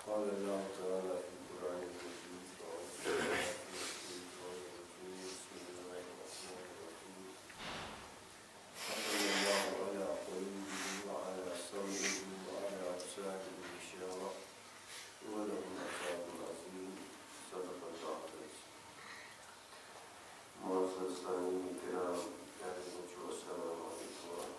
قال الله تعالى في القرآن المجيد بسم الله الرحمن الرحيم صلى الله على قلوبهم وعلى سمعهم وعلى أبصارهم غشاوة ولهم عذاب عظيم صدق الله العظيم. معزز سامعین کرام، پیارے بچوں، السلام علیکم ورحمۃ اللہ.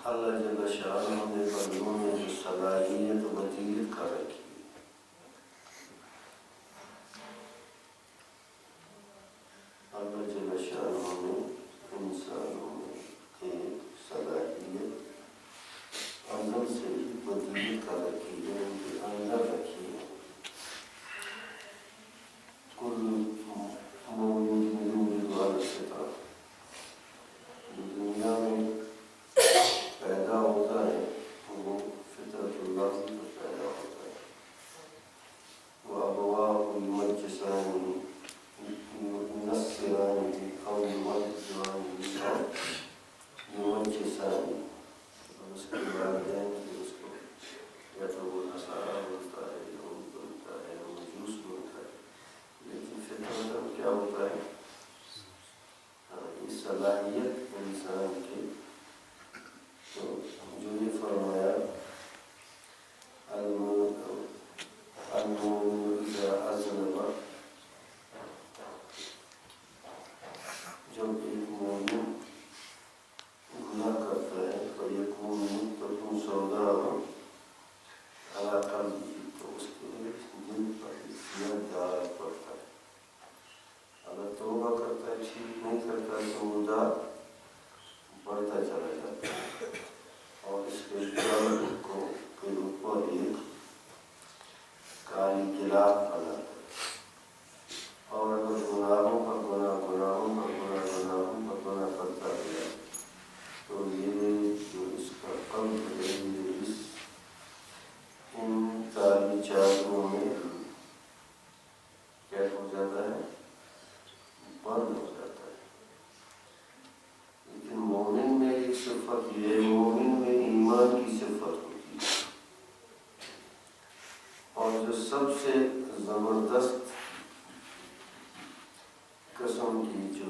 اللہ جل شانہ نے بندوں میں جو صلاحیت وطیت کر رکھی، اللہ جل شانہ نے انسانوں میں ایک صلاحیت اندر سے ہی وطیت کر رکھی ہے، ان کے اندر رکھی ہے. کل موجود موجود والے سے تھا دنیا میں پیدا ہوتا ہے، وہ فطرت اللہ پر پیدا ہوتا ہے. وہ ابواہ یمجسانی نصرانی او یمجسانی اور یمجسانی، اور اس کے والدین بھی اس کو یا تو وہ نصارہ بولتا ہے، یہود بولتا ہے، مجوس بولتا ہے، لیکن فطرت کیا ہوتا ہے؟ یہ صلاحیت انسان کی. تو جو یہ فرمایا المؤمن اذا اذنب، جب ایک مومن گناہ کرتا ہے تو یکون متقن سودا علی قلبہ، تو اس کے دل پر سیاہ داغ پڑتا ہے. اگر توبہ کرتا ہے، ٹھیک نہیں کرتا تو وہ داغ بڑھتا چلا جاتا ہے اور اس کے دل کو کے اوپر ایک کالی گلاف بنا ہے. اور اگر گناہوں پر گناہ کرتا گیا تو یہ جو اس کا قلب ہے، یہ ان کالی چادروں میں کیا ہو جاتا ہے؟ بند ہو جاتا ہے. لیکن مومن میں ایک صفت یہ ہے، مومن میں ایمان کی صفت ہوتی ہے، اور جو سب سے زبردست قسم کی جو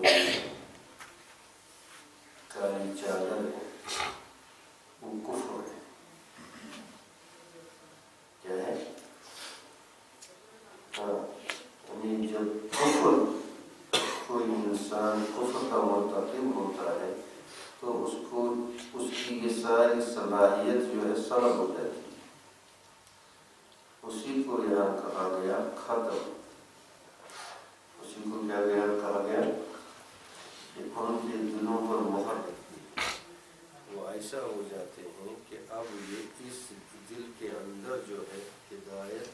کالی چادر ہے وہ کفر ہے. کیا ہے؟ یعنی جب کوئی انسان کفر کا مرتکب ہوتا ہے تو اس کو اس کی یہ ساری صلاحیت جو ہے سلب ہو جاتی ہے. اسی کو یہاں کہا گیا ختم. اسی کو کیا کہا گیا کہ ان کے دلوں پر مہر وہ ایسا ہو جاتے ہیں کہ اب یہ اس دل کے اندر جو ہے ہدایت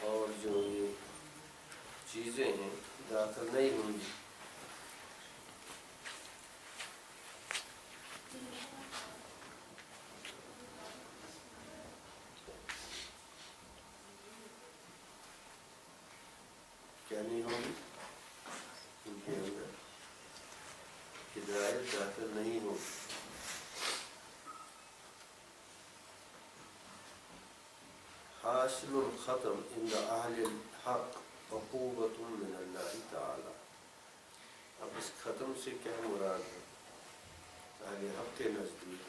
اور جو یہ چیزیں ہیں داخل نہیں ہوں گی. کیا نہیں ہوگی ان کے اندر؟ داخل نہیں ہوگی۔ حاصل الختم عند اہل الحق عقوبۃ من اللہ تعالی۔ اب اس ختم سے کیا مراد ہے؟ اہل حق کے نزدیک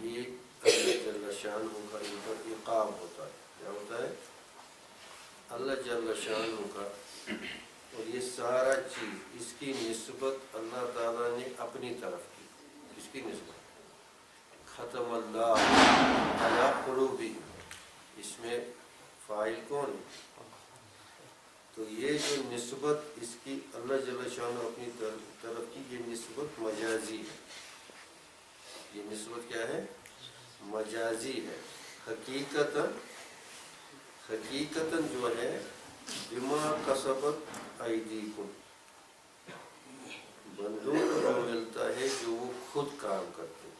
یہ اللہ جل شانہ کا ان پر عقاب ہوتا ہے۔ کیا ہوتا ہے؟ اللہ جل شانہ کا، اور یہ سارا چیز اس کی نسبت اللہ تعالیٰ نے اپنی طرف کی۔ کس کی نسبت؟ ختم اللہ علی قلوبہم، اس میں فاعل کون ہے؟ تو یہ جو نسبت اس کی اللہ جل شانہ اپنی طرف کی، یہ نسبت مجازی ہے۔ یہ نسبت کیا ہے؟ مجازی ہے۔ حقیقتاً جو ہے بما کسبت ایدیکم، بندوں کو جو ملتا ہے جو وہ خود کام کرتے ہیں،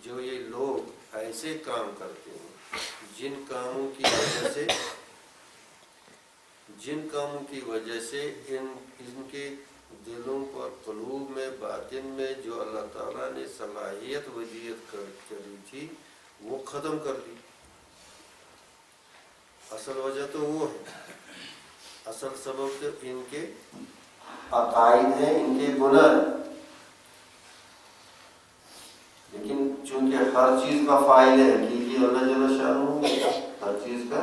جو یہ لوگ ایسے کام کرتے ہیں جن کاموں کی وجہ سے ان کے دلوں پر، قلوب میں، باطن میں جو اللہ تعالیٰ نے صلاحیت ودیت کری تھی وہ ختم کر دی۔ اصل وجہ تو وہ ہے، اصل سبب تو ان کے عقائد ہیں، ان کے گناہ ہیں۔ لیکن چونکہ ہر چیز کا فاعل حقیقی اللہ جل شانہ ہے، ہر چیز کا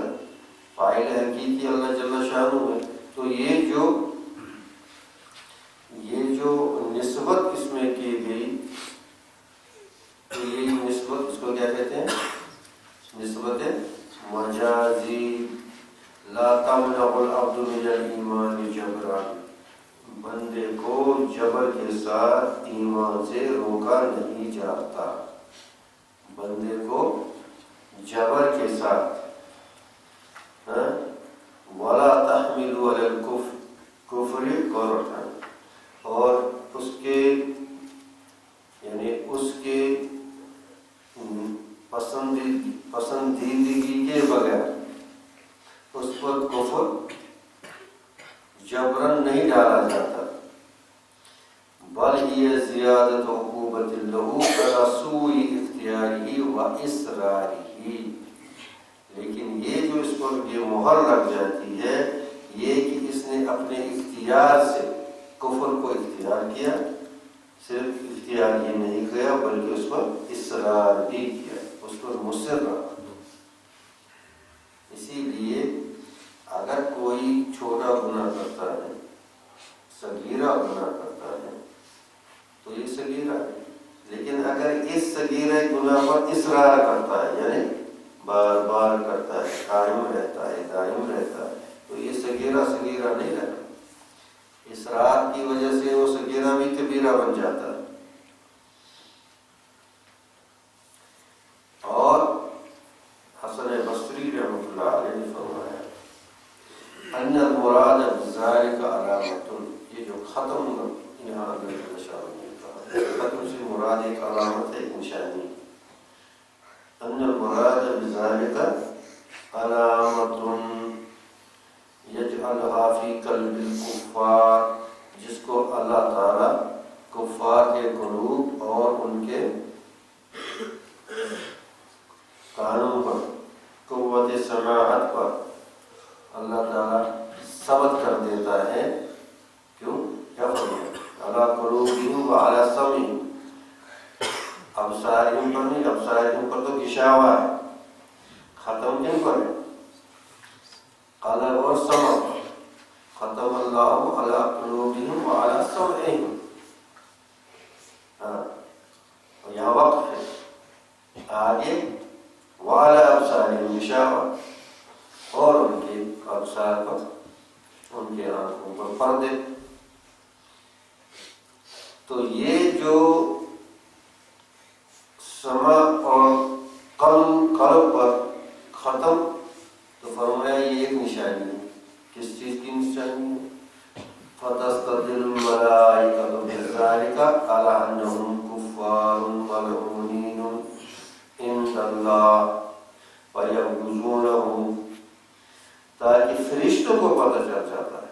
فاعل حقیقی اللہ جل شانہ ہے، تو یہ جو نسبت اس میں کی گئی، تو یہ نسبت اس کو کیا کہتے ہیں؟ نسبت مجازی۔ لا تمنع العبد من الایمان جبرا، بندے کو جبر کے ساتھ ایمان سے روکا نہیں جاتا۔ بندے کو جبر کے ساتھ وَلَا تَحْمِلُوا عَلَى الْكُفْرِ كُرْهًا، اور اس کے پسندیدگی کے بغیر اس پر کفر جبرن نہیں ڈالا جاتا۔ بل هي زیادۃ عقوبۃ له علی سوء اختیارہ و اصرارہ، لیکن یہ جو اس پر یہ مہر لگ جاتی ہے، یہ کہ اس نے اپنے اختیار سے کفر کو اختیار کیا، صرف اختیار ہی نہیں کیا بلکہ اس پر اصرار بھی کیا، اس پر مصر رہا۔ اسی لیے اگر کوئی چھوٹا گناہ کرتا ہے، صغیرہ گناہ کرتا ہے، تو یہ صغیرہ ہے، لیکن اگر اس صغیرہ گناہ پر اصرار کرتا ہے، یعنی بار بار کرتا ہے، قائم رہتا ہے، دائم رہتا ہے، تو یہ صغیرہ نہیں رہتا۔ اصرار کی وجہ سے وہ صغیرہ بھی کبیرہ بن جاتا ہے۔ اور حسن بصری رحمۃ اللہ علیہ نے فرمایا ان المراد بذلک علامۃ، یہ جو ختم یہاں اللہ شاہ نے کہا، ختم سے مراد ایک علامت ہے نشانی۔ ان المراد بذلک علامۃ یجعلها فی قلب الکفار، جس کو اللہ تعالیٰ کفار کے قلوب اور ان کے کانوں پر، قوت سماعت پر اللہ تعالیٰ ثبت کر دیتا ہے۔ کیوں؟ کیا فرمایا؟ علی قلوبہم وعلی سمعہم، ابصارہم پر نہیں، ابصارہم پر تو گشاوا ہے، ختم کن پر ہے؟ قلب اور سمع، ختم اللہ علی قلوبہم وعلی سمعہم، اور یہاں وقف ہے، آگے وعلی ابصارہم غشاوہ، اور ان کے ابصار پر، ان کے آنکھوں پر پردے۔ تو یہ جو سمع اور قلب پر ختم، تو فرمایا یہ ایک نشانی ہے۔ کس چیز کی نشانی ہے؟ فَتَسْتَدِلُّ الْمَلَائِكَةُ بِذَلِكَ عَلَىٰ أَنَّهُمْ كُفَّارٌ مَلْعُونِينَ عِندَ اللَّهِ فَيَبْغُضُونَهُمْ، تاکہ فرشتوں کو پتہ چل جاتا ہے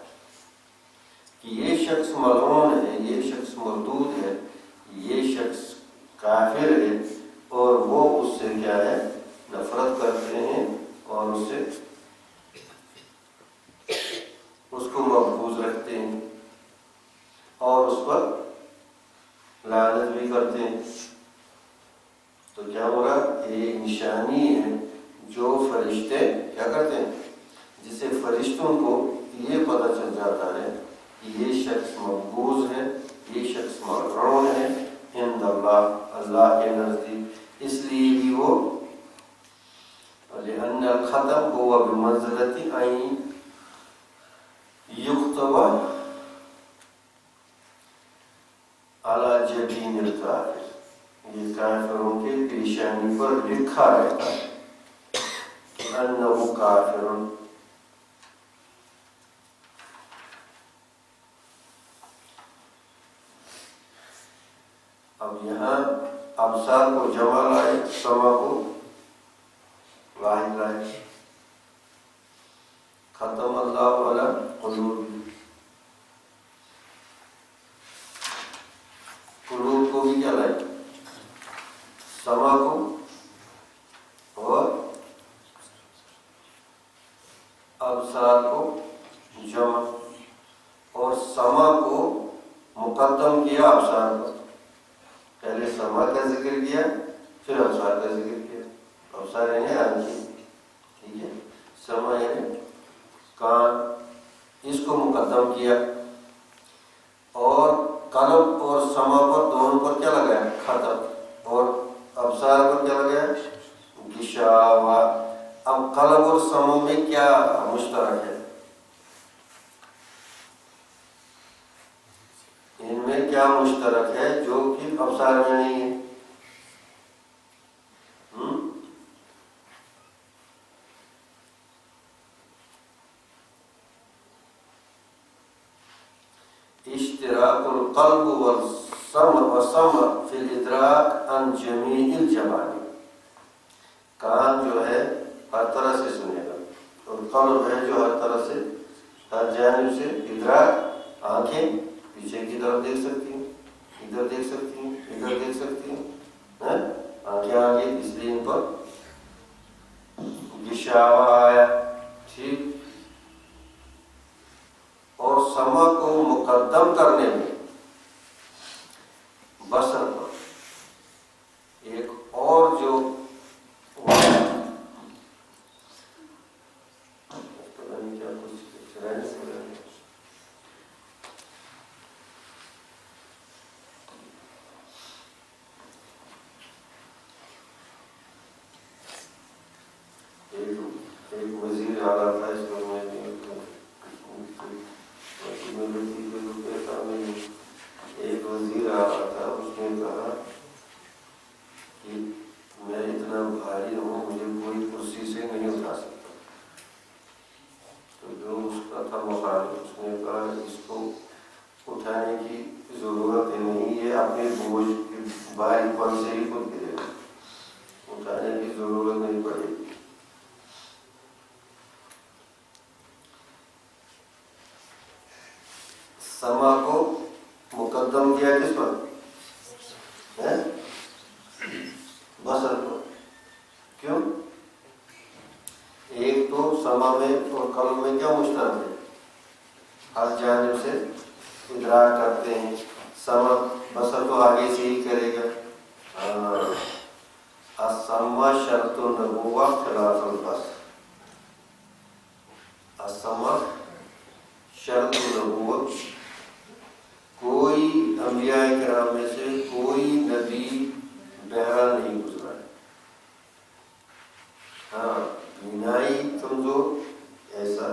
کہ یہ شخص ملعون ہے، یہ مردود ہے، یہ شخص کافر ہے، اور وہ اس سے کیا ہے نفرت کرتے ہیں اور اس کو مقبوض رکھتے ہیں اور اس پر لعنت بھی کرتے ہیں. تو کیا ہو رہا؟ ایک نشانی ہے جو فرشتے کیا کرتے ہیں، جسے فرشتوں کو یہ پتہ چل جاتا ہے کہ یہ شخص مقبوض ہے، یہ شخص ملعون ہے عند اللہ، اللہ کے نزدیک. اس لیے بھی وہ لأن الختم هو بمنزلة أن يكتب على جبين الكافر، یہ کافروں کے پیشانی پر لکھا رہتا ہے کہ انه کافر. اب یہاں ابصار کو جمع لائے، سما کو واحد لائے. ختم اللہ علی قلوب، قلوب کو بھی کیا لائے، سما کو اور ابصار کو جمع، اور سما کو مقدم کیا ابصار کو. پہلے سما کا ذکر کیا پھر ابصار کا ذکر کیا. ابصار یعنی آنکھیں، ٹھیک ہے، سما یعنی کان، اس کو مقدم کیا، اور قلب اور سما پر دونوں پر کیا لگایا، ختم، اور ابصار پر کیا لگایا، غشاوہ. اب قلب اور سما میں کیا مشترک ہے، ان میں کیا مشترک ہے جو کہ ابصار میں نہیں ہے؟ اشتراک القلب والسمع فی الادراک عن جمیع الجوانب. کان جو ہے ہر طرح سے سنے گا، اور قلب ہے جو ہر طرح سے، ہر جانب سے ادراک. آنکھیں پیچھے کی طرف دیکھ سکتی ہیں، ادھر دیکھ سکتی ہیں، ادھر دیکھ سکتی ہیں، آنکھیں آگے، اس لیے ان پر غشاوہ آیا. ٹھیک. اور سما کو مقدم کرنے میں بصر پر ایک اور جو ایک وزیر اعلیٰ تھا، اس کو میں ایک وزیر اعلیٰ تھا، اس نے کہا کہ میں اتنا بھاری ہوں، مجھے کوئی کرسی سے نہیں اٹھا سکتا. تو جو اس کا تھا مخالف، اس نے کہا اس کو اٹھانے کی ضرورت نہیں، یہ اپنے بوجھ کے بھاری پن سے ہی خود گرے گا، اٹھانے کی ضرورت نہیں پڑے گی. سما کو مقدم کیا کس پر، بصر پر. کیوں؟ ایک تو سما میں اور قلب میں کیا مشترک ہے، ہر جانب سے ادراک کرتے ہیں. سما بصر تو آگے سے ہی کرے گا. السمع شرط النبوہ خلاف البصر. السمع شرط النبوہ، کوئی انبیاء کرام میں سے کوئی نبی بہرا نہیں گزرا ہے. ہاں بینائی سمجھو ایسا،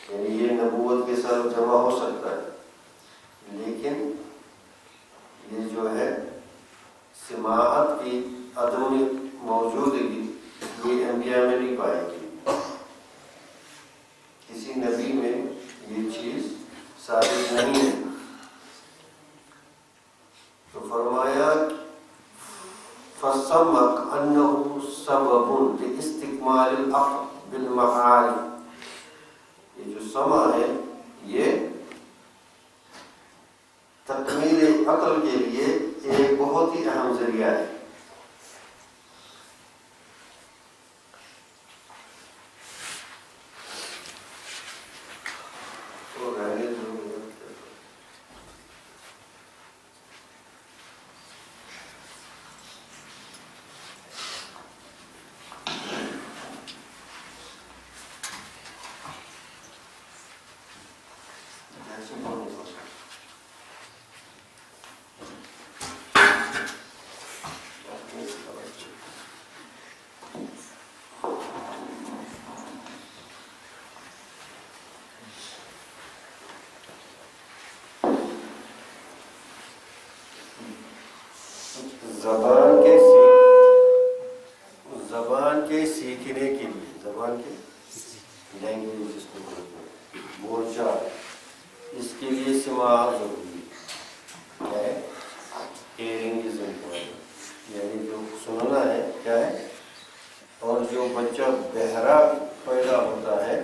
یعنی یہ نبوت کے ساتھ جمع ہو سکتا ہے، لیکن یہ جو ہے سماعت کی عدم موجودگی یہ انبیاء میں نہیں پائے گی. کسی نبی میں یہ چیز ثابت نہیں ہے. تو فرمایا فَسَمَّكْ أَنَّهُ سَبَبٌ لِاسْتِكْمَالِ الْعَقْلِ بِالْمَعَارِفِ. یہ جو سما ہے یہ تکمیل قتل کے لیے ایک بہت ہی اہم ذریعہ ہے. زبان کے سیکھنے کے لیے، زبان کے لینگویج جس کو بولتے ہیں، بول چال، اس کے لیے سماعت ضروری ہے. کیا ہے؟ ہیئرنگ از امپورٹنٹ، یعنی جو سننا ہے کیا ہے. اور جو بچہ بہرا پیدا ہوتا ہے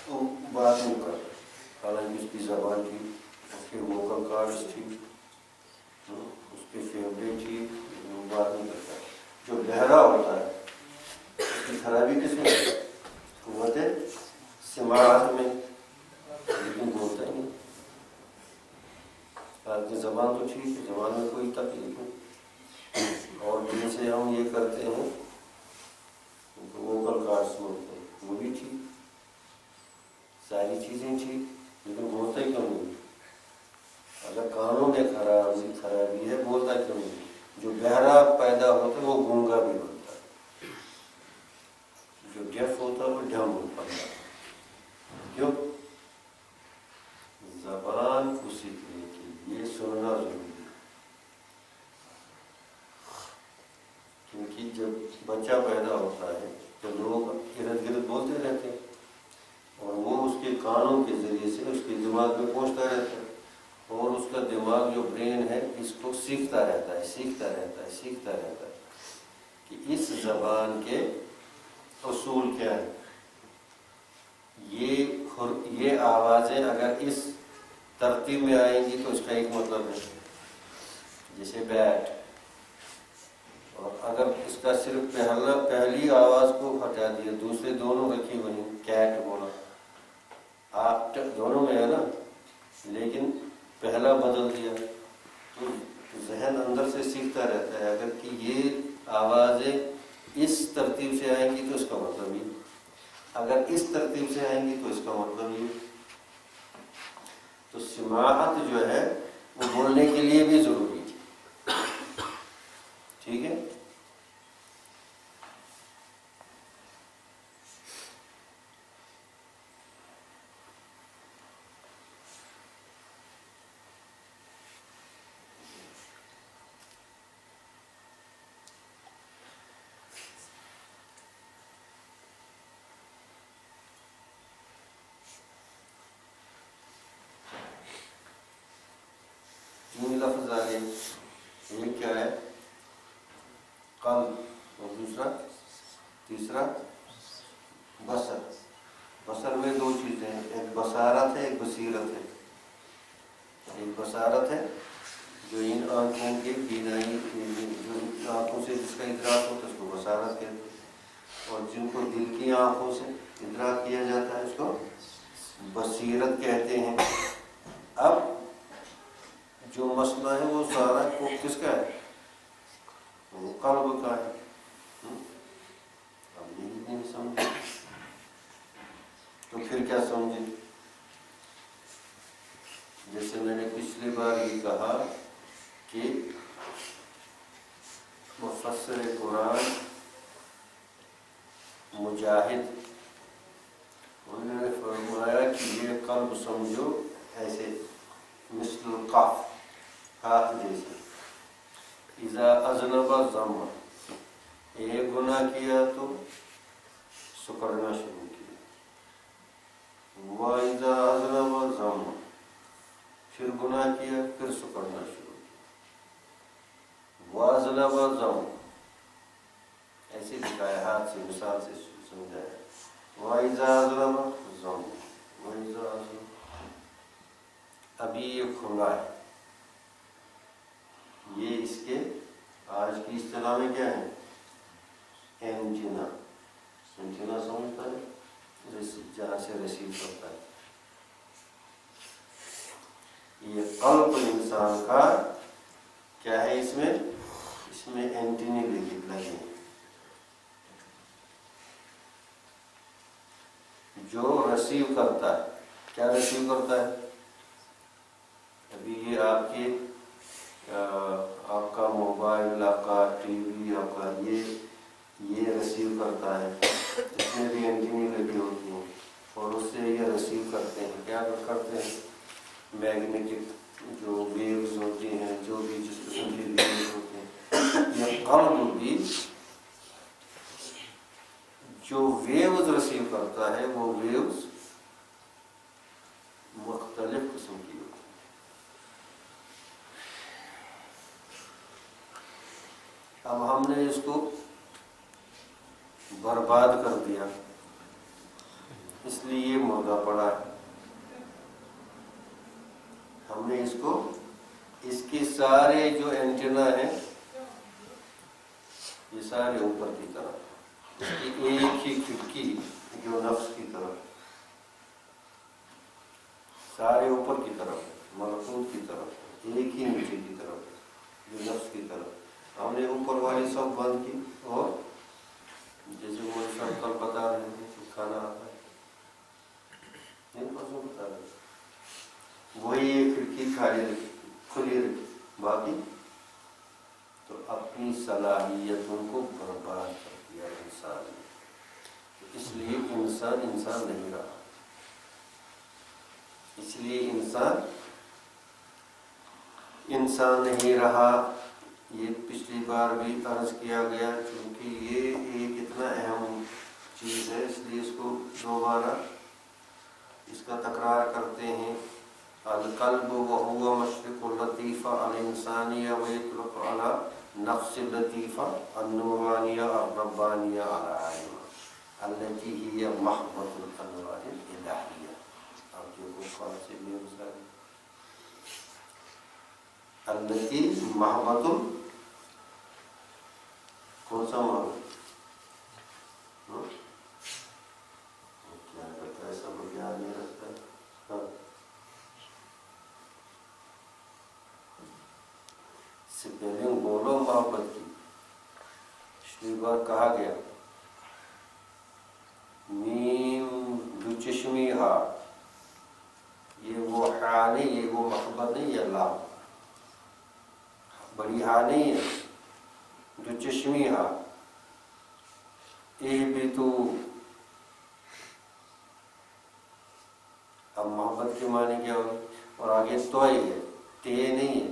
تو بات نہیں کرتا، حالانکہ اس کی زبان تھی، اس کے ووکل کارڈس تھی، اس کے فیوریٹ تھی، وہ بات نہیں کرتا. جو بہرا ہوتا ہے اس کی خرابی کس میں ہے؟ قوت سماعت میں، لیکن بولتا ہی نہیں. آپ کی زبان تو ٹھیک ہے، زبان میں کوئی تکلیف نہیں، اور جن سے ہم یہ کرتے ہیں ووکل کارڈس بولتے ہیں، وہ بھی ٹھیک، ساری چیزیں ٹھیک، لیکن بولتا ہی کیوں نہیں؟ اگر کانوں میں خرابی ہے، بولتا کیوں نہیں؟ جو بہرا پیدا ہوتا ہے وہ گونگا بھی ہوتا ہے، جو ڈیف ہوتا ہے وہ ڈھم ہوتا ہے. کیوں؟ زبان کو سیکھنے کے لیے سننا ضروری ہے. کیونکہ جب بچہ پیدا ہوتا ہے تو لوگ ارد گرد بولتے رہتے ہیں، اور وہ اس کے کانوں کے ذریعے سے اس کے دماغ میں پہنچتا رہتا ہے، اور اس کا دماغ جو برین ہے اس کو سیکھتا رہتا ہے کہ اس زبان کے اصول کیا ہیں. یہ آوازیں اگر اس ترتیب میں آئیں گی تو اس کا ایک مطلب ہے، جیسے بیٹ. اور اگر اس کا صرف پہلی آواز کو ہٹا دیا، دوسرے دونوں رکھی وہیں، کیٹ بولا، آپ دونوں میں ہے نا، لیکن پہلا بدل دیا تو ذہن اندر سے سیکھتا رہتا ہے اگر کہ یہ آوازیں اس ترتیب سے آئیں گی تو اس کا مطلب یہ، اگر اس ترتیب سے آئیں گی تو اس کا مطلب یہ. تو سماعت جو ہے وہ بولنے کے لیے بھی ضروری ہے. ٹھیک ہے؟ تین لفظ آگے، ایک کیا ہے؟ قلب، اور تیسرا بصر. بصر میں دو چیزیں ہیں، ایک بصارت ہے، ایک بصیرت ہے. ایک بصارت ہے جو ان آنکھوں کی بینائی، جو آنکھوں سے جس کا ادراک ہوتا ہے اس کو بصارت کہتے ہیں، اور جن کو دل کی آنکھوں سے ادراک کیا جاتا ہے اس کو بصیرت کہتے ہیں. اب جو مسئلہ ہے وہ سارا کو کس کا ہے؟ وہ قلب کا ہے. اب یہ نہیں سمجھے تو پھر کیا سمجھے؟ جیسے میں نے پچھلی بار یہ کہا کہ مفسر قرآن مجاہد، انہوں نے فرمایا کہ یہ قلب سمجھو ایسے مثل القاف، ہاتھ جیسے، اذا اذنب ضم، ایک گناہ کیا تو سکڑنا شروع کیا، وَإِذَا أَذْنَبَ ضَمَّ، پھر گناہ کیا پھر سکڑنا شروع کیا، وَأَذْنَبَ ضَمَّ، ایسے دکھایا، ہاتھ سے مثال سے سمجھایا، وَإِذَا أَذْنَبَ ضَمَّ، وَإِذَا أَذْنَبَ. ابھی یہ کھلا ہے، یہ اس کے آج کی اصطلاح میں کیا ہے؟ اینٹینا. اینٹینا سمجھتا ہے؟ جہاں سے ریسیو کرتا ہے. یہ قلب انسان کا کیا ہے؟ اس میں اینٹینے لگے ہیں جو ریسیو کرتا ہے. کیا ریسیو کرتا ہے؟ ابھی یہ آپ کا موبائل، آپ کا ٹی وی، آپ کا یہ ریسیو کرتا ہے. اس میں بھی اینٹینے لگی ہوتی ہیں اور اس سے یہ ریسیو کرتے ہیں. کیا کرتے ہیں؟ میگنیٹک جو ویوز ہوتی ہیں، جو بھی جس قسم کی ویوز ہوتے ہیں. یہ قلب بھی جو ویوز ریسیو کرتا ہے وہ ویوز مختلف قسم کی ہوتی ہیں. اب ہم نے اس کو برباد کر دیا، اس لیے یہ مردہ پڑا ہے. ہم نے اس کے سارے جو اینٹینا ہیں یہ سارے اوپر کی طرف، اس کی ایک ہی کھڑکی جو نفس کی طرف، سارے اوپر کی طرف، ملکوت کی طرف، ایک ہی نیچے کی طرف جو نفس کی طرف. ہم نے اوپر والی سب بند کی اور جیسے وہ سب کل بتا رہے تھے کھانا آتا ہے بتا رہے وہی ایک کھڑکی کھلی رکھی، باقی تو اپنی صلاحیتوں کو برباد کر دیا انسان نے. اس لیے انسان نہیں رہا. اس لیے انسان نہیں رہا. یہ پچھلی بار بھی عرض کیا گیا، چونکہ یہ ایک اتنا اہم چیز ہے اس لیے اس کو دوبارہ اس کا تکرار کرتے ہیں. القلب وهو مشرق اللطیفہ الانسانیہ ویطلق علی نفس اللطیفہ النورانیہ الربانیہ العالمہ التي هي محبت الانوار الالہیہ. اب جو کون سے بھی مثال التي محبت کون سا محبت کیا کرتا ہے؟ سب یاد نہیں رکھتا ہے. سپیلنگ بولو محبت کی. پچھلی بار کہا گیا میم دو چشمی ہا، یہ وہ ہا نہیں، یہ وہ محبت نہیں، یہ لام بڑی ہا نہیں ہے. دو چشمی ہا یہ بھی تو. اب محبت کے معنی کیا ہوگی؟ اور آگے توئی ہے، تے نہیں ہے.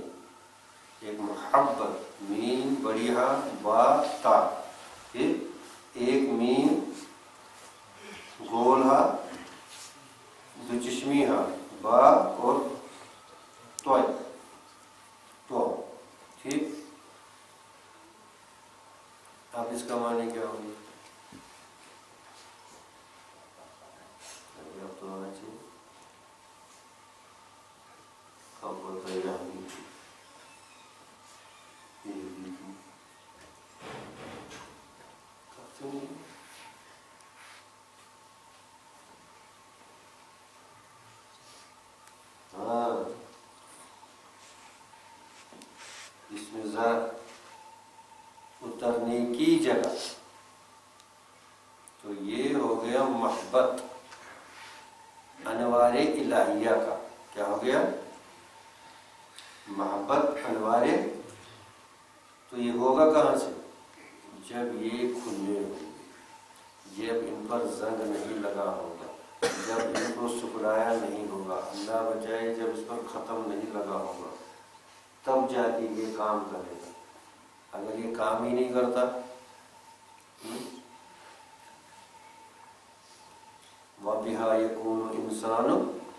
ایک محبت میم بڑی ہا با تا، پھر ایک میم گول ہا دو چشمی ہا با اور توئی تو. ٹھیک. اب اس کا معنی کیا ہوگی؟ اب تو آنا چاہیے. اب بتائیے ہاں اس میں ذرا اترنے کی جگہ تو یہ ہو گیا محبت انوار الہیہ کا. کیا ہو گیا؟ محبت انوار. تو یہ ہوگا کہاں سے؟ جب یہ کھلے ہوں گے، جب ان پر زنگ نہیں لگا ہوگا، جب ان کو سکڑایا نہیں ہوگا، اللہ بچائے جب اس پر ختم نہیں لگا ہوگا، تب جا کے یہ کام کرے گا. اگر یہ کام ہی نہیں کرتا وَبِهَا يَكُونُ الْإِنسَانُ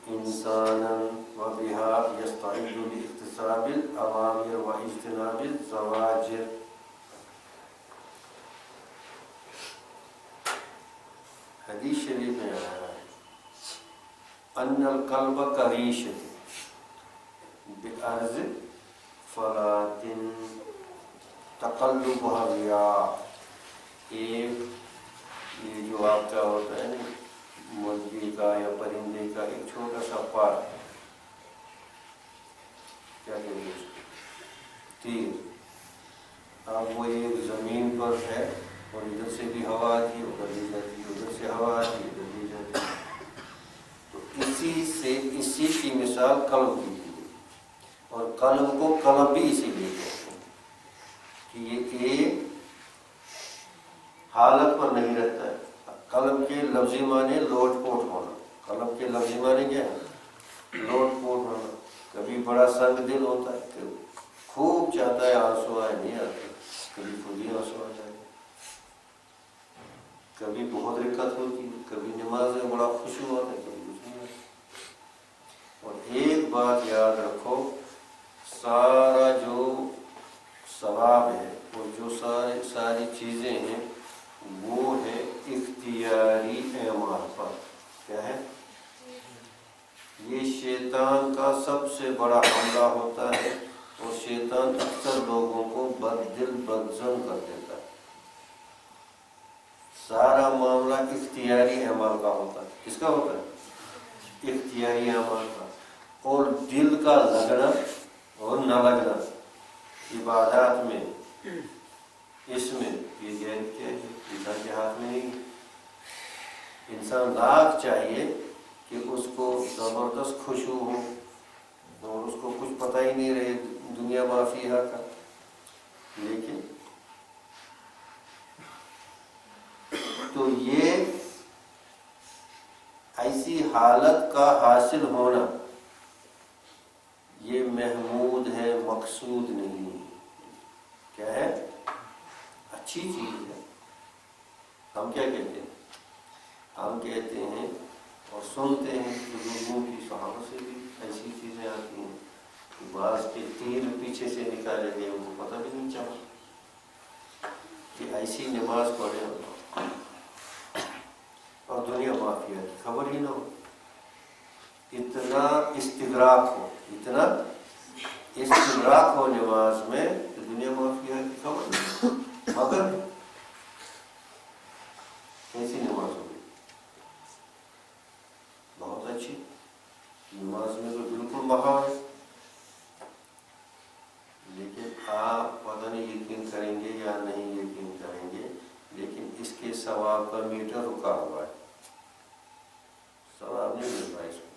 إِنسَانًا وَبِهَا يَسْتَعِدُّ لِاكْتِسَابِ الْأَوَامِرِ وَاجْتِنَابِ الزَّوَاجِرِ. حدیث شریف میں آیا ہے ان القلب کریشۃ بأرض فرات تقلبها الرياح، ایک یہ جو آپ کا ہوتا ہے نا مرغی کا یا پرندے کا ایک چھوٹا سا پر، کیا کہیں گے اس کو، تیر، اب وہ ایک زمین پر ہے اور ادھر سے بھی ہوا آتی ہے ادھر بھی جاتی ہے، ادھر سے ہوا آتی ہے ادھر بھی جاتی ہے، تو اسی کی مثال قلب کی ہے، اور قلب کو قلب بھی اسی لیے کہتے ہیں کہ یہ ایک حالت پر نہیں رہتا ہے۔ قلب کے لفظی معنی لوٹ پوٹ ہونا، قلب کے لفظی معنی کیا ہے؟ لوٹ پوٹ ہونا۔ کبھی بڑا سنگ دل ہوتا ہے، کبھی خوب چاہتا ہے آنسو آئے نہیں آتے، کبھی خود ہی آنسو آ جائے، کبھی بہت رکت ہوتی ہے، کبھی نماز میں بڑا خشوع ہوتا ہے، کبھی کچھ نہیں ہوتا۔ اور ایک بات یاد رکھو، سارا جو ثواب ہے اور جو ساری چیزیں ہیں وہ ہے اختیاری اعمال پر۔ کیا ہے؟ یہ شیطان کا سب سے بڑا حملہ ہوتا ہے، اور شیطان اکثر لوگوں کو بد دل بدظن کر دیتا ہے۔ سارا معاملہ اختیاری اعمال کا ہوتا ہے۔ کس کا ہوتا ہے؟ اختیاری اعمال کا، اور دل کا لگنا اور نہ لگنا عبادات میں، اس میں یہ غیر کیا ہے، انسان کے ہاتھ میں نہیں۔ انسان لاکھ چاہیے کہ اس کو زبردست خشوع ہو اور اس کو کچھ پتہ ہی نہیں رہے دنیا مافیہ کا، لیکن تو یہ ایسی حالت کا حاصل ہونا یہ محمود ہے، مقصود نہیں۔ کیا ہے؟ اچھی چیز ہے۔ ہم کیا کہتے ہیں؟ ہم کہتے ہیں اور سنتے ہیں کہ بزرگوں کی صحابہ سے بھی ایسی چیزیں آتی ہیں کہ بعض کے تیر پیچھے سے نکالے گئے، ان کو پتہ بھی نہیں چلا کہ ایسی نماز پڑھے اور دنیا مافیا کی خبر ہی نہ ہو، اتنا استغراق ہو نماز میں کہ دنیا مافیا کی خبر نہیں ہو، مگر ایسی نماز ہوگی بہت اچھی نماز میں تو بالکل مہا ہے، لیکن آپ پتہ نہیں یقین کریں گے یا نہیں یقین کریں گے، لیکن اس کے ثواب کا میٹر رکا ہوا ہے، ثواب نہیں مل رہا، اس کو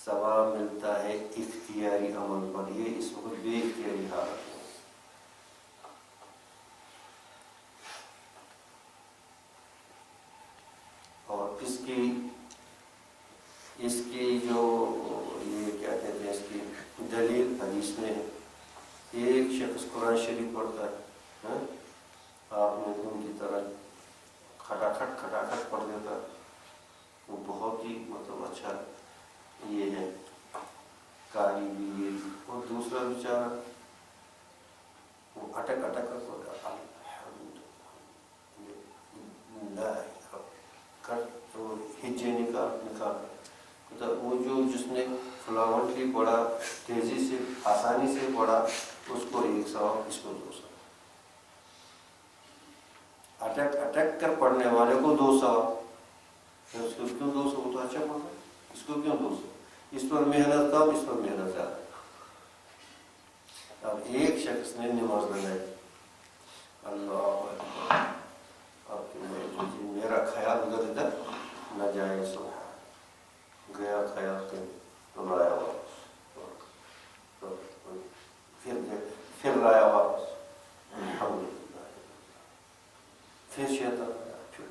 ثواب ملتا ہے اختیاری عمل پر۔ یہ اس وقت بے اختیاری حالت ہے۔ اور اس کی جو یہ کیا کہتے ہیں، اس کی دلیل حدیث میں ہے۔ ایک شخص قرآن شریف پڑھتا ہے، آپ لوگوں کی طرح کھٹاکھٹ پڑھ دیتا ہے، وہ بہت ہی مطلب اچھا یہ ہے قاری بھی یہ بھی، اور دوسرا بیچارہ وہ اٹک کر پڑھتا تو ہجے نکال وہ جس نے فلاورٹلی پڑھا، تیزی سے آسانی سے پڑھا، اس کو 1 ثواب، اس کو 2 ثواب۔ اٹک کر پڑھنے والے کو 2 ثواب، اس کو کیوں 2 ثواب؟ تو اچھا پڑھا، اس کو کیوں 2 ثواب؟ اس پر محنت کم، اس پر محنت زیادہ۔ اب ایک شخص نے نماز لگائی، اللہ اکبر، اب میرا خیال ادھر ادھر نہ جائے، سبحان گیا خیال کے لایا واپس، پھر لایا واپس، الحمدللہ، پھر شیطان آیا،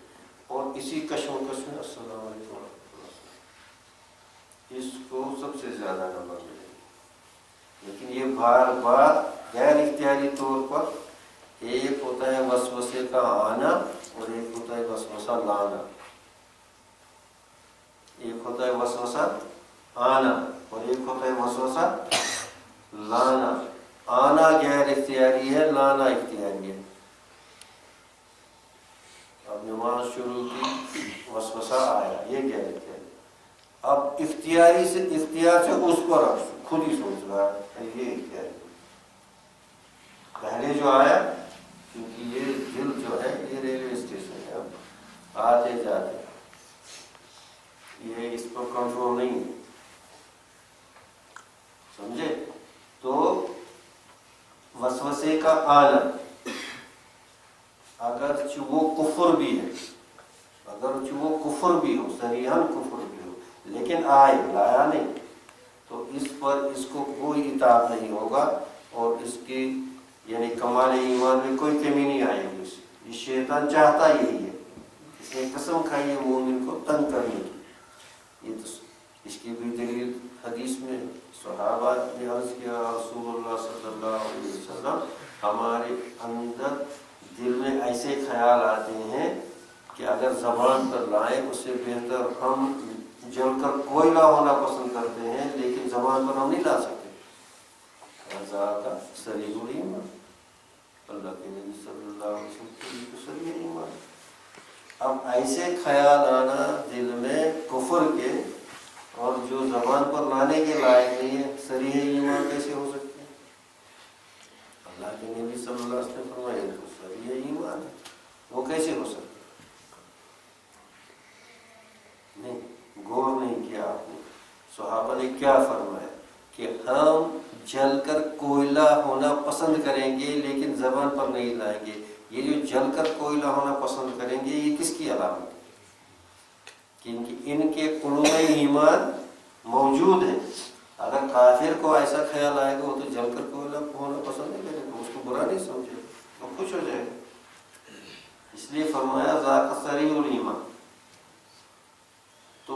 اور اسی کشم و کش میں السلام علیکم ورحمۃ اللہ، اس کو سب سے زیادہ نمبر ملے گا۔ لیکن یہ بار بار غیر اختیاری طور پر، ایک ہوتا ہے وسوسے کا آنا اور ایک ہوتا ہے وسوسہ لانا، ایک ہوتا ہے وسوسہ آنا اور ایک ہوتا ہے وسوسہ لانا۔ آنا غیر اختیاری ہے، لانا اختیاری ہے۔ اب نماز شروع کی، وسوسہ آیا، یہ غیر اختیاری۔ اب اب اختیار سے اس پر خود ہی سوچ رہا ہے یہ اختیاری پہلے جو آیا، کیونکہ یہ دل جو ہے یہ ریلوے اسٹیشن ہے، اب آتے جاتے یہ اس پر کنٹرول نہیں ہے، سمجھے؟ تو وسوسے کا آنا اگرچہ وہ کفر بھی ہے، اگرچہ وہ کفر بھی ہو، صریحاً کفر بھی ہو، لیکن لایا نہیں، تو اس پر اس کو کوئی اطاعت نہیں ہوگا، اور اس کی یعنی کمال ایمان میں کوئی کمی نہیں آئے گی اسے۔ یہ شیطان چاہتا یہی ہے، اس نے قسم کھائی ہے مومن کو تنگ کرنے کی۔ یہ تو اس کی بھی دلیل حدیث میں صحابہ نے عرض کیا رسول اللہ صلی اللہ علیہ وسلم ہمارے اندر دل میں ایسے خیال آتے ہیں کہ اگر زبان پر لائیں اس سے بہتر ہم جل کر کوئلہ ہونا پسند کرتے ہیں، لیکن زبان پر ہم نہیں لا سکتے۔ کا صریح ایمان، اللہ کے نبی صلی اللہ علیہ وسلم کی صریح ایمان۔ اب ایسے خیال آنا دل میں کفر کے اور جو زبان پر لانے کے لائق نہیں ہے، صریح ایمان کیسے ہو سکتے ہیں؟ اللہ کے نبی صلی اللہ علیہ وسلم فرمایا تو صریح ایمان ہے، وہ کیسے ہو سکتا؟ نہیں، غور نہیں کیا آپ نے صحابہ نے کیا فرمایا کہ ہم جل کر کوئلہ ہونا پسند کریں گے لیکن زبان پر نہیں لائیں گے۔ یہ جو جل کر کوئلہ ہونا پسند کریں گے یہ کس کی علامت ہے؟ کہ ان کے قلوب میں ایمان موجود ہے۔ اگر کافر کو ایسا خیال آئے گا وہ تو جل کر کوئلہ ہونا پسند نہیں کرے گا، اس کو برا نہیں سمجھے گا، وہ خوش ہو جائے گا۔ اس لیے فرمایا ذاک صریح الایمان۔ تو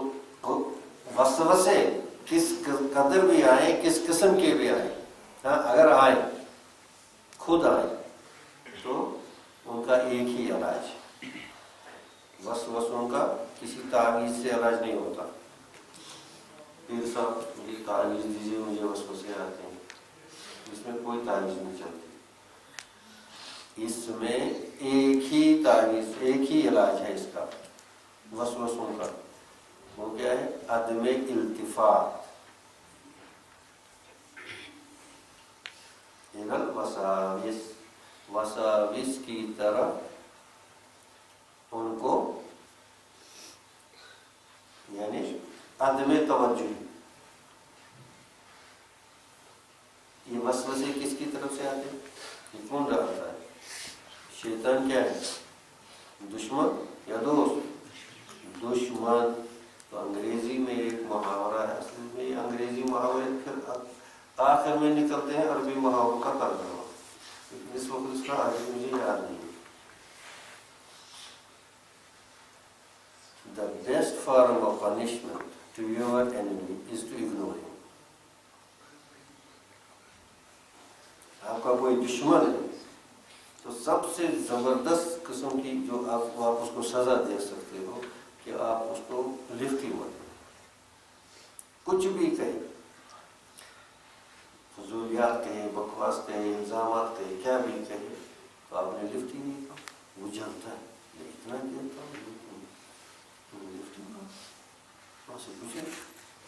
وسوسے کس قدر بھی آئے، کس قسم کے بھی آئے، اگر آئے خود آئے تو ان کا ایک ہی علاج ہے۔ وسوسوں کا کسی تعویذ سے علاج نہیں ہوتا۔ پیر صاحب مجھے تعویذ دیجیے، مجھے وسوسے آتے ہیں، اس میں کوئی تعویذ نہیں چلتی۔ اس میں ایک ہی تعویذ، ایک ہی علاج ہے اس کا وسوسوں کا، وہ کیا ہے؟ عدم التفات الوساوس، وساوس کی طرف ان کو یعنی عدم توجہ۔ یہ وسوسے کس کی طرف سے آتے ہیں؟ یہ کون ڈالتا ہے؟ شیطان کیا ہے؟ دشمن یا دوست؟ دشمن۔ تو انگریزی میں ایک محاورہ ہے، اصل میں یہ انگریزی محاورے پھر آخر میں نکلتے ہیں عربی محاوروں کا ترجمہ، لیکن اس وقت اس کا عربی مجھے یاد نہیں ہے۔ The best form of punishment to your enemy is to ignore him۔ آپ کا کوئی دشمن ہے تو سب سے زبردست قسم کی جو آپ اس کو سزا دے سکتے ہو کہ آپ اس کو لفٹ ہی مت دیں، کچھ بھی کہیں، فضولیات کہیں، بکواس کہیں، الزامات کہیں، کیا بھی کہیں، تو آپ نے لفٹ ہی نہیں کہا، وہ جلتا ہے، میں اتنا کہتا ہوں لفٹ ہی کہا، وہاں سے پوچھے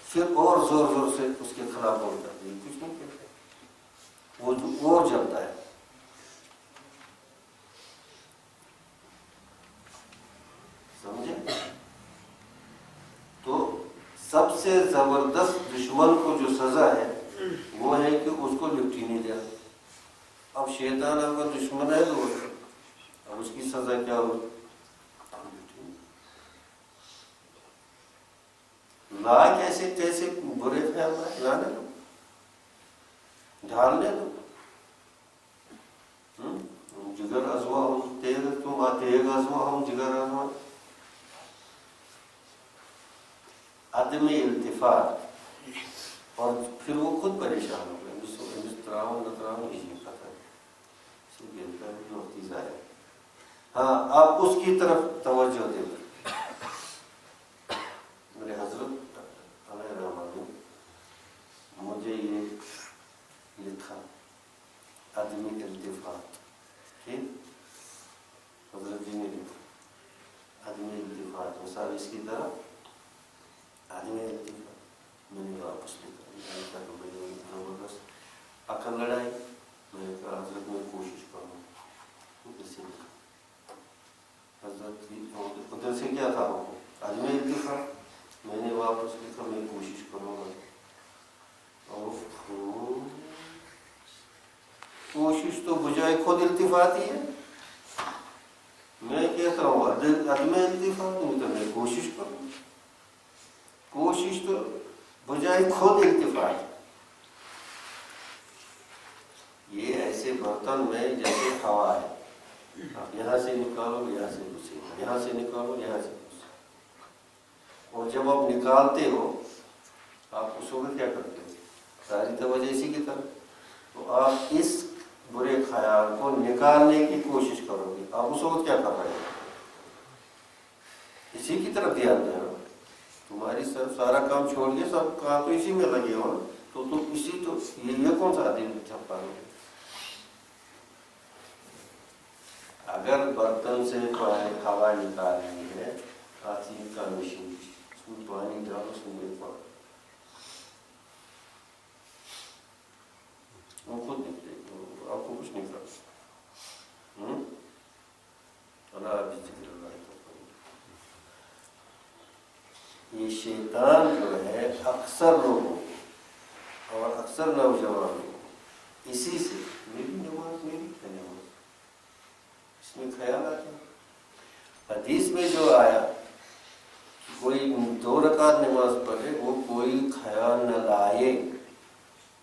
پھر اور زور زور سے اس کے خلاف بولتا ہے، یہ کچھ نہیں کہتے، وہ اور جلتا ہے۔ سمجھے؟ تو سب سے زبردست دشمن کو جو سزا ہے وہ ہے کہ اس کو لفٹ ہی نہیں دیا۔ اب شیطان آپ کا دشمن ہے تو اب اس کی سزا کیا ہو؟ لا کیسے کیسے برے خیال لانے دو، ڈھالنے دو۔ جگر ازما ہم تیغ، تم تیغ ازما ہم جگر ازما۔ عدم التفات، اور پھر وہ خود پریشان ہو گئے، جس طرح نہیں پتہ ہوتی ظاہر۔ ہاں، آپ اس کی طرف توجہ دیں۔ میرے حضرت علیہ رحمۃ نے مجھے یہ لکھا عدم التفات، ٹھیک، حضرت جی نے لکھا عدم التفات، مثال اس کی طرف عدم التفات۔ واپس نکلا زبردست عقل لڑائی. میں نے کہا حضرت میں کوشش کروں جیسے حضرت ادھر سے کیا تھا عدم التفات. میں نے واپس لکھا میں کوشش کروں گا. اور کوشش تو بجائے خود التفات ہی ہے. میں کہتا ہوں عدم التفات نہیں تو میں کوشش کروں. کوشش تو بجائے خود التفات. یہ ایسے برتن میں جیسے ہوا ہے. آپ یہاں سے نکالو یہاں سے دوسری, یہاں سے نکالو یہاں سے دوسری. اور جب آپ نکالتے ہو آپ اس وقت کیا کرتے ہو؟ ساری توجہ اسی کی طرف. تو آپ اس برے خیال کو نکالنے کی کوشش کرو گے. آپ اس وقت کیا کر رہے ہیں؟ اسی کی طرف دھیان دینا. تمہاری سارا کام چھوڑ کے سب کام تو اسی میں لگے ہو. تو تم اسی تو یہ کون سا دن چھپا لو. اگر برتن سے ہوا نکالنی ہے آتی کا مشین, اس میں پانی ڈالو, اس میں پانی وہ خود نکلے. آپ کو کچھ نہیں کرنا. یہ شیطان جو ہے اکثر لوگوں اور اکثر نوجوانوں اسی سے میری نماز اس میں خیال آتا ہے. حدیث میں جو آیا کوئی 2 رکعت نماز پڑھے وہ کوئی خیال نہ لائے.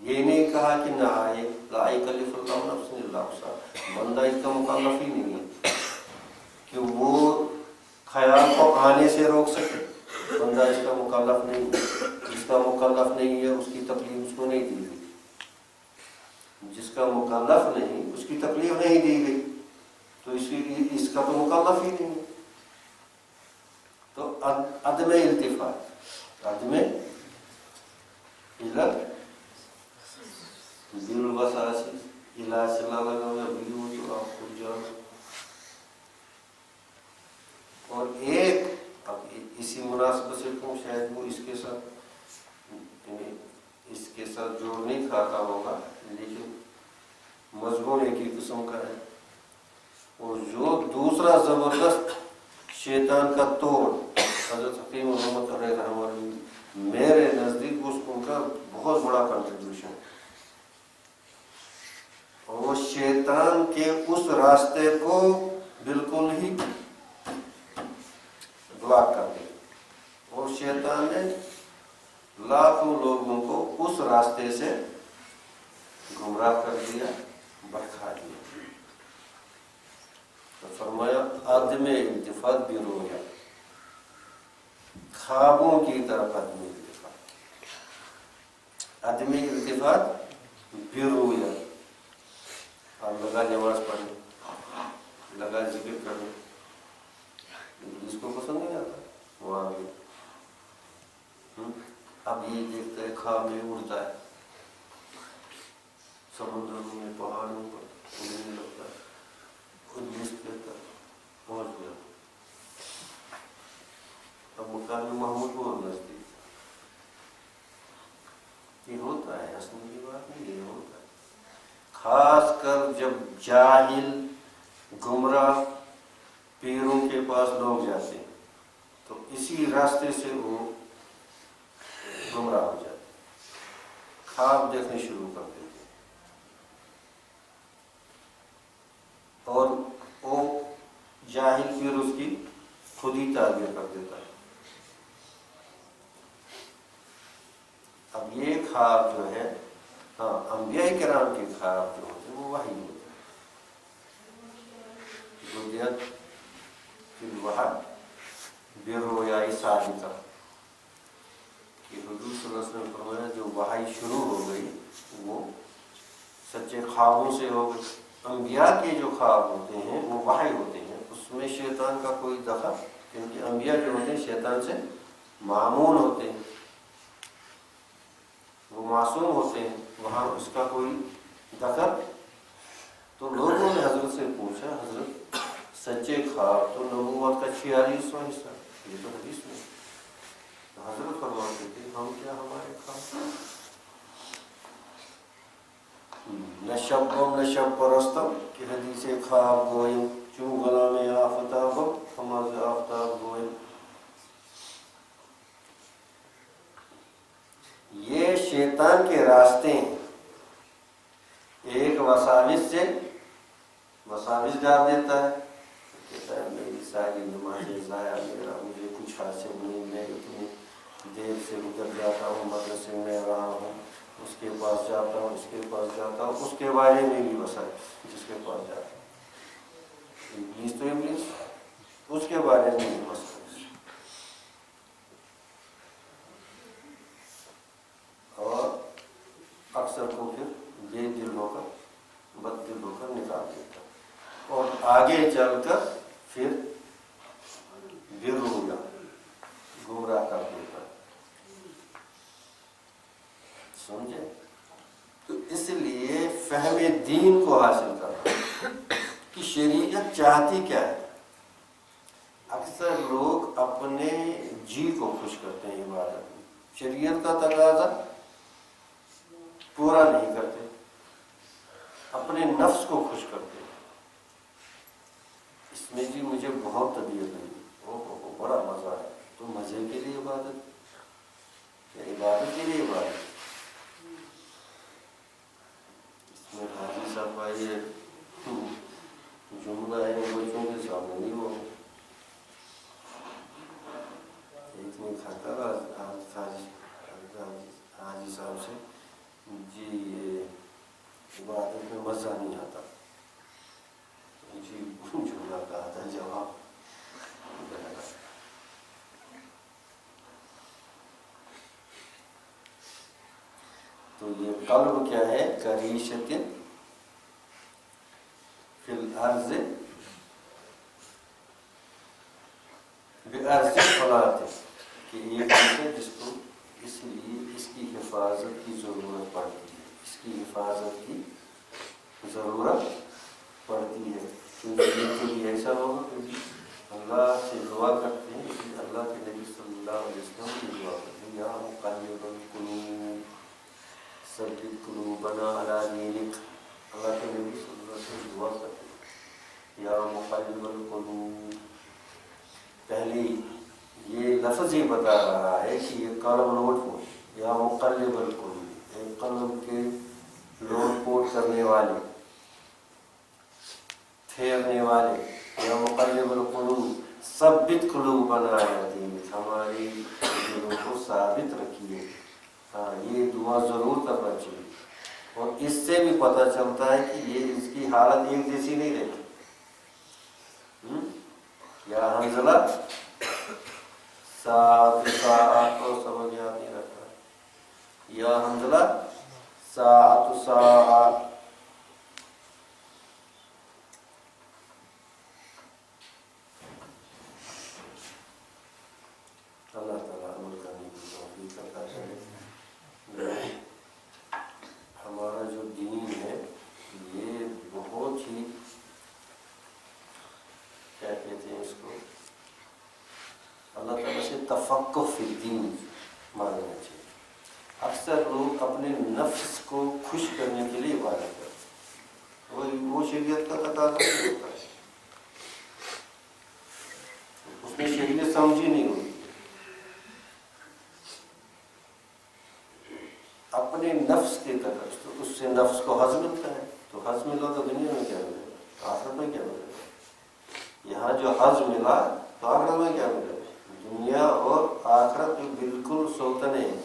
یہ نہیں کہا کہ نہ آئے. لا یکلف اللہ نفسا الا وسعها. بندہ اس کا مکلف ہی نہیں ہے کہ وہ خیال کو آنے سے روک سکے. بندہ اس کا مکلف نہیں ہے. جس کا مکلف نہیں ہے اس کی تکلیف اس کو نہیں دی گئی. جس کا مکلف نہیں اس کی تکلیف نہیں دی گئی تو اس کا تو مکلف ہی نہیں ہے. تو عدم التفات عدم بالوسواس الہ سے لگا یا بیو جو آپ کو جان. اور ایک اب اسی مناسبت سے کہوں شاید وہ اس کے ساتھ جوڑ نہیں کھاتا ہوگا لیکن مضمون ایک ہی قسم کا ہے. اور جو دوسرا زبردست شیطان کا توڑ حضرت حکیم محمد علیہ رحمۃ میرے نزدیک ان کا بہت بڑا کنٹریبیوشن ہے. اور وہ شیطان کے اس راستے کو بالکل ہی بلاک کر دیا. اور شیطان نے لاکھوں لوگوں کو اس راستے سے گمراہ کر دیا, بھٹکا دیا. تو فرمایا عدم التفات برؤیا, خوابوں کی طرف عدم التفات. عدم التفات برؤیا. اب لگا نماز پڑھنے, لگا ذکر کرنے, جس کو پسند نہیں آتا وہاں بھی. اب یہ دیکھتا ہے خواب میں اڑتا ہے, سمندروں میں پہاڑوں پر اڑنے لگتا ہے, خود مست کرتا ہے, پہنچ گیا. اب مقام محمود کو نزدیک. یہ ہوتا ہے, اصل کی بات نہیں, یہ ہوتا ہے. خاص کر جب جاہل گمراہ پیروں کے پاس لوگ جاتے ہیں تو اسی راستے سے وہ گمراہ ہو جاتے, خواب دیکھنے شروع کر دیتے اور وہ جاہل پیر اس کی خود ہی تعبیر کر دیتا ہے. اب یہ خواب جو ہے, ہاں انبیاء کرام کے خواب جو ہوتے ہیں وہ وحی ہوتے ہیں. بدیت فی الوحی برؤیا صادقہ کہ حضور صلی اللہ علیہ وسلم فرمایا جو وحی شروع ہو گئی وہ سچے خوابوں سے ہو گئی. انبیاء کے جو خواب ہوتے ہیں وہ وحی ہوتے ہیں, اس میں شیطان کا کوئی دخل, کیونکہ انبیاء جو ہوتے ہیں شیطان سے معمون ہوتے ہیں, وہ معصوم ہوتے ہیں, وہاں اس کا کوئی دخل. تو لوگوں نے حضرت سے پوچھا حضرت سچے خواب تو نبوت کا 46واں حصہ, یہ تو حدیث میں. تو حضرت فرماتے تھے ہم کیا ہمارے خواب شبم نہ شب پرستم کہ حدیث خواب گوئم چون غلام آفتابم ہم از آفتاب گوئم. یہ شیطان کے راستے ہیں. ایک وساوس ڈال دیتا ہے، کہتا ہے میری ساری نمازیں ضائع، مجھے کچھ حاصل نہیں، میں اتنی دیر سے ادھر جاتا ہوں، مدرسے میں رہا ہوں، اس کے پاس جاتا ہوں، اس کے پاس جاتا ہوں، اس کے بارے میں بھی وساوس، جس کے پاس جاتا ہوں ابلیس تو ابلیس، اس کے بارے میں بھی وساوس. اور اکثر کو پھر بے دل ہو کر، بد دل ہو کر نکال دیتا اور آگے چل کر پھر گروہ گمراہ کر دیتا. سمجھے؟ تو اس لیے فہم دین کو حاصل کرنا کہ شریعت چاہتی کیا ہے. اکثر لوگ اپنے جی کو خوش کرتے ہیں عبادت میں، شریعت کا تقاضا پورا نہیں کرتے، اپنے نفس کو خوش کرتے ہیں. اس میں جی مجھے بہت طبیعت ہے، بڑا مزہ ہے، تو مزے کے لیے عبادت یا عبادت کے لیے عبادت. اس میں حاجی صاحب کا یہ جملہ ہے بچوں کے سامنے نہیں ہو. ایک نے کھاتا حاجی صاحب سے، جی یہ عبادت میں مزہ نہیں آتا. جی جملہ کہا تھا، جواب تو یہ قلب کیا ہے؟ کریشت فی الارض بِأَرْضِ فلاح، کہ یہ چیز ہے جس کو اس لیے اس کی حفاظت کی ضرورت پڑتی ہے، اس کی حفاظت کی ضرورت پڑتی ہے. کیونکہ یہ کبھی ایسا ہوگا کہ اللہ سے دعا کرتے ہیں، کہ اللہ کے نبی صلی اللہ علیہ وسلم کی دعا کرتے ہیں، یا مقلب القلوب ثبت قلوبنا علی دینک. اللہ کے نبی صلی اللہ علیہ وسلم دعا کرتے ہیں یا مقلب القلوب. پہلی یہ لفظ ہی بتا رہا ہے کہ یہ قلب لوٹ پوٹ، یا مقلب القلوب، ایک قلب کے لوٹ پوٹ کرنے والے، پھیرنے والے. یا مقلب القلوب ثبت قلوبنا علی دینک، ہماری دلوں کو ثابت رکھیے. ہاں یہ دعا ضرور کرنا چاہیے. اور اس سے بھی پتہ چلتا ہے کہ یہ اس کی حالت ایک جیسی نہیں رہتی. یا حنزلہ ساعت کو سمجھ یاد نہیں رکھتا، یا حنزلہ ساعت. اللہ تعالیٰ عمل کرنے کی توفیق عطا کرے. ہمارا جو دین ہے یہ بہت ہی کیا کہتے ہیں اس کو، اللہ تعالیٰ سے تفقہ فی الدین مانگنا چاہیے. اکثر لوگ اپنے نفس کو خوش کرنے کے لیے عبادت کرتے ہیں، وہ شریعت کا تقاضا نہیں ہوتا ہے، اس نے شریعت سمجھی نہیں ہوتی. اپنے نفس کی طرف تو اس سے نفس کو حظ ملتا ہے، تو حظ ملا تو دنیا میں کیا ملے گا، آخرت میں کیا ملے گا. یہاں جو حظ ملا تو آخرت میں کیا ملے گا. دنیا اور آخرت بالکل سوتنے ہیں،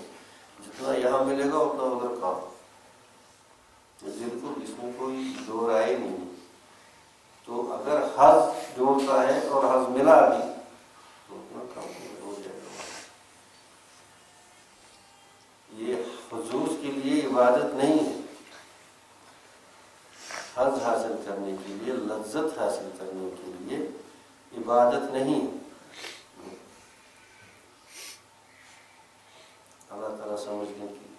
جتنا یہاں ملے گا اتنا ادھر کام، بالکل اس میں کوئی دو رائے نہیں. تو اگر حظ جوڑتا ہے اور حظ ملا بھی تو اتنا کام ہو جائے گا. یہ حضور کے لیے عبادت نہیں ہے، حظ حاصل کرنے کے لیے، لذت حاصل کرنے کے لیے عبادت نہیں. اللہ تعالیٰ سمجھنے کی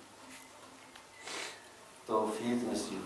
توفیق نصیب